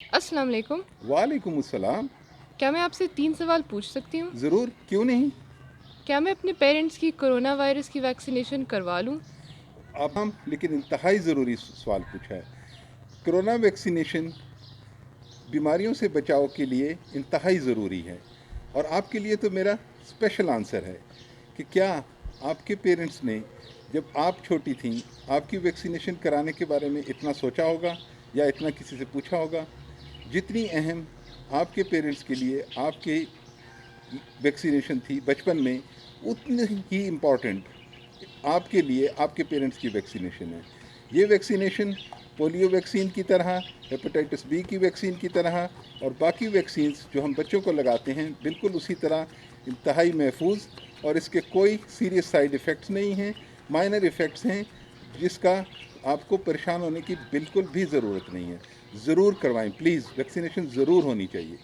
अस्सलाम वालेकुम। वालेकुम अस्सलाम। क्या मैं आपसे 3 सवाल पूछ सकती हूँ? ज़रूर, क्यों नहीं। क्या मैं अपने पेरेंट्स की कोरोना वायरस की वैक्सीनेशन करवा लूँ? अब हम लेकिन इंतहाई ज़रूरी सवाल पूछा है। कोरोना वैक्सीनेशन बीमारियों से बचाव के लिए इंतहाई ज़रूरी है, और आपके लिए तो मेरा स्पेशल आंसर है कि क्या आपके पेरेंट्स ने जब आप छोटी थीं आपकी वैक्सीनेशन कराने के बारे में इतना सोचा होगा या इतना किसी से पूछा होगा? जितनी अहम आपके पेरेंट्स के लिए आपके वैक्सीनेशन थी बचपन में, उतनी ही इम्पॉर्टेंट आपके लिए आपके पेरेंट्स की वैक्सीनेशन है। ये वैक्सीनेशन पोलियो वैक्सीन की तरह, हेपेटाइटिस बी की वैक्सीन की तरह और बाकी वैक्सीन्स जो हम बच्चों को लगाते हैं बिल्कुल उसी तरह इंतहाई महफूज, और इसके कोई सीरियस साइड इफ़ेक्ट्स नहीं हैं, माइनर इफ़ेक्ट्स हैं जिसका आपको परेशान होने की बिल्कुल भी ज़रूरत नहीं है। ज़रूर करवाएं प्लीज़, वैक्सीनेशन ज़रूर होनी चाहिए।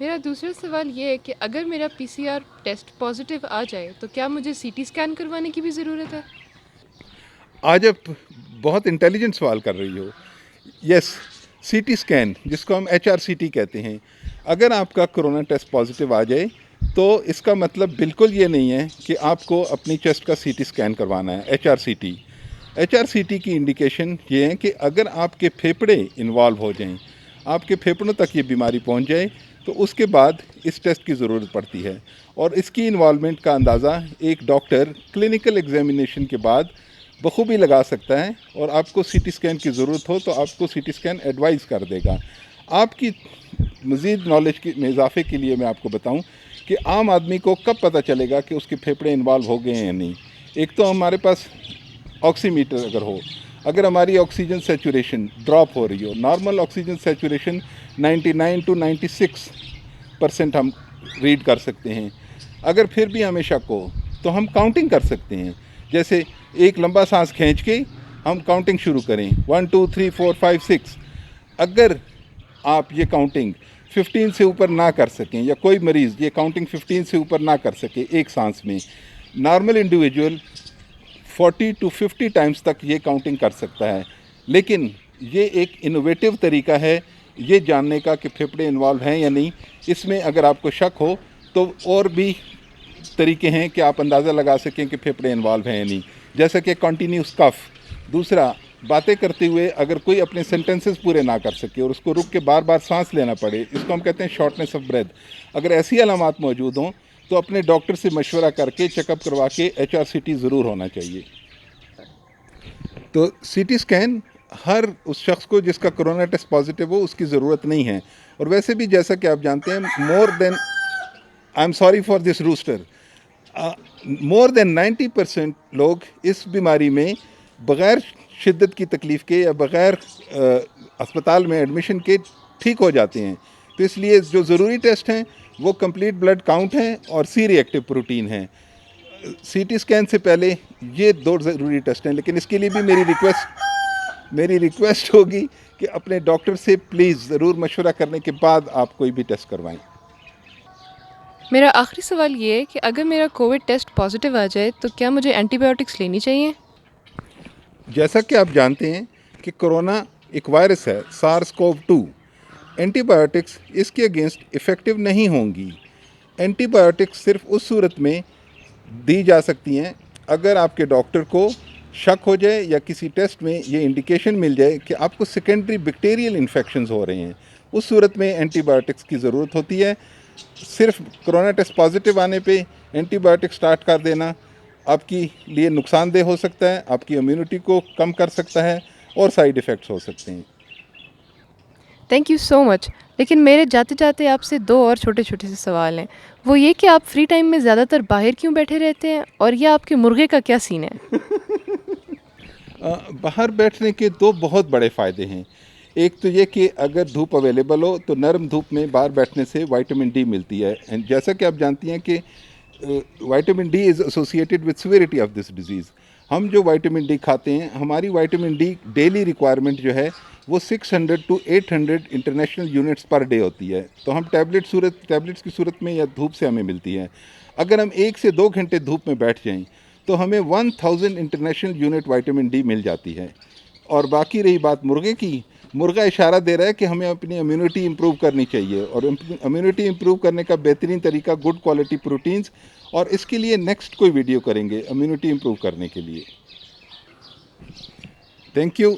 मेरा दूसरा सवाल ये है कि अगर मेरा पीसीआर टेस्ट पॉजिटिव आ जाए तो क्या मुझे सीटी स्कैन करवाने की भी ज़रूरत है? आज आप बहुत इंटेलिजेंट सवाल कर रही हो। यस, सीटी स्कैन जिसको हम HRCT कहते हैं, अगर आपका कोरोना टेस्ट पॉजिटिव आ जाए तो इसका मतलब बिल्कुल ये नहीं है कि आपको अपनी चेस्ट का सीटी स्कैन करवाना है। HRCT की इंडिकेशन ये है कि अगर आपके फेफड़े इन्वॉल्व हो जाएं, आपके फेफड़ों तक ये बीमारी पहुंच जाए, तो उसके बाद इस टेस्ट की ज़रूरत पड़ती है। और इसकी इन्वॉल्वमेंट का अंदाज़ा एक डॉक्टर क्लिनिकल एग्जामिनेशन के बाद बखूबी लगा सकता है, और आपको सीटी स्कैन की ज़रूरत हो तो आपको सीटी स्कैन एडवाइस कर देगा। आपकी मज़ीद नॉलेज में इजाफे के लिए मैं आपको बताऊं कि आम आदमी को कब पता चलेगा कि उसके फेफड़े इन्वॉल्व हो गए हैं या नहीं। एक तो हमारे पास ऑक्सीमीटर अगर हो, अगर हमारी ऑक्सीजन सेचुरेशन ड्रॉप हो रही हो, नॉर्मल ऑक्सीजन सेचुरेशन 99 to 96% हम रीड कर सकते हैं। अगर फिर भी हमें शक हो तो हम काउंटिंग कर सकते हैं। जैसे एक लंबा सांस खींच के हम काउंटिंग शुरू करें, 1 2 3 4 5 6। अगर आप ये काउंटिंग 15 से ऊपर ना कर सकें, या कोई मरीज़ ये काउंटिंग 15 से ऊपर ना कर सके एक सांस में, नॉर्मल इंडिविजुअल 40 to 50 टाइम्स तक ये काउंटिंग कर सकता है। लेकिन ये एक इनोवेटिव तरीका है ये जानने का कि फेफड़े इन्वॉल्व हैं या नहीं। इसमें अगर आपको शक हो तो और भी तरीके हैं कि आप अंदाज़ा लगा सकें कि फेफड़े इन्वॉल्व हैं या नहीं, जैसा कि कंटिन्यूस कफ। दूसरा, बातें करते हुए अगर कोई अपने सेंटेंसेस पूरे ना कर सके और उसको रुक के बार बार सांस लेना पड़े, इसको हम कहते हैं शॉर्टनेस ऑफ ब्रेथ। अगर ऐसी अलामात मौजूद हों तो अपने डॉक्टर से मशवरा करके चेकअप करवा के HRCT ज़रूर होना चाहिए। तो सीटी स्कैन हर उस शख्स को जिसका कोरोना टेस्ट पॉजिटिव हो उसकी ज़रूरत नहीं है। और वैसे भी जैसा कि आप जानते हैं, more than, I am sorry for this rooster, more than 90% लोग इस बीमारी में बग़ैर शिद्दत की तकलीफ़ के या बग़ैर अस्पताल में एडमिशन के ठीक हो जाते हैं। तो इसलिए जो ज़रूरी टेस्ट हैं वो कंप्लीट ब्लड काउंट हैं और सी रिएक्टिव प्रोटीन हैं। सीटी स्कैन से पहले ये दो ज़रूरी टेस्ट हैं, लेकिन इसके लिए भी मेरी रिक्वेस्ट होगी कि अपने डॉक्टर से प्लीज़ ज़रूर मशवरा करने के बाद आप कोई भी टेस्ट करवाएं। मेरा आखिरी सवाल ये है कि अगर मेरा कोविड टेस्ट पॉजिटिव आ जाए तो क्या मुझे एंटीबायोटिक्स लेनी चाहिए? जैसा कि आप जानते हैं कि कोरोना एक वायरस है, SARS-CoV-2। एंटीबायोटिक्स इसके अगेंस्ट इफ़ेक्टिव नहीं होंगी। एंटीबायोटिक्स सिर्फ उस सूरत में दी जा सकती हैं अगर आपके डॉक्टर को शक हो जाए या किसी टेस्ट में ये इंडिकेशन मिल जाए कि आपको सेकेंडरी बैक्टीरियल इन्फेक्शंस हो रहे हैं। उस सूरत में एंटीबायोटिक्स की ज़रूरत होती है। सिर्फ कोरोना टेस्ट पॉजिटिव आने पे एंटीबायोटिक स्टार्ट कर देना आपकी लिए नुकसानदेह हो सकता है, आपकी इम्यूनिटी को कम कर सकता है और साइड इफ़ेक्ट्स हो सकते हैं। Thank you so much. लेकिन मेरे जाते जाते आपसे 2 और छोटे-छोटे से सवाल हैं। वो ये कि आप फ्री टाइम में ज़्यादातर बाहर क्यों बैठे रहते हैं और ये आपके मुर्गे का क्या सीन है? बाहर बैठने के दो बहुत बड़े फ़ायदे हैं। एक तो ये कि अगर धूप अवेलेबल हो तो नरम धूप में बाहर बैठने से विटामिन डी मिलती है, एंड जैसा कि आप जानती हैं कि vitamin D is associated with severity of this disease. हम जो विटामिन डी खाते हैं, हमारी विटामिन डी डेली रिक्वायरमेंट जो है वो 600 to 800 international units per day होती है। तो हम टैबलेट्स की सूरत में या धूप से हमें मिलती है। अगर हम 1 से 2 घंटे धूप में बैठ जाएं तो हमें 1000 इंटरनेशनल यूनिट विटामिन डी मिल जाती है। और बाकी रही बात मुर्गे की, मुर्गा इशारा दे रहा है कि हमें अपनी इम्यूनिटी इम्प्रूव करनी चाहिए, और इम्यूनिटी इम्प्रूव करने का बेहतरीन तरीका गुड क्वालिटी प्रोटीन्स, और इसके लिए नेक्स्ट कोई वीडियो करेंगे इम्यूनिटी इम्प्रूव करने के लिए। Thank you.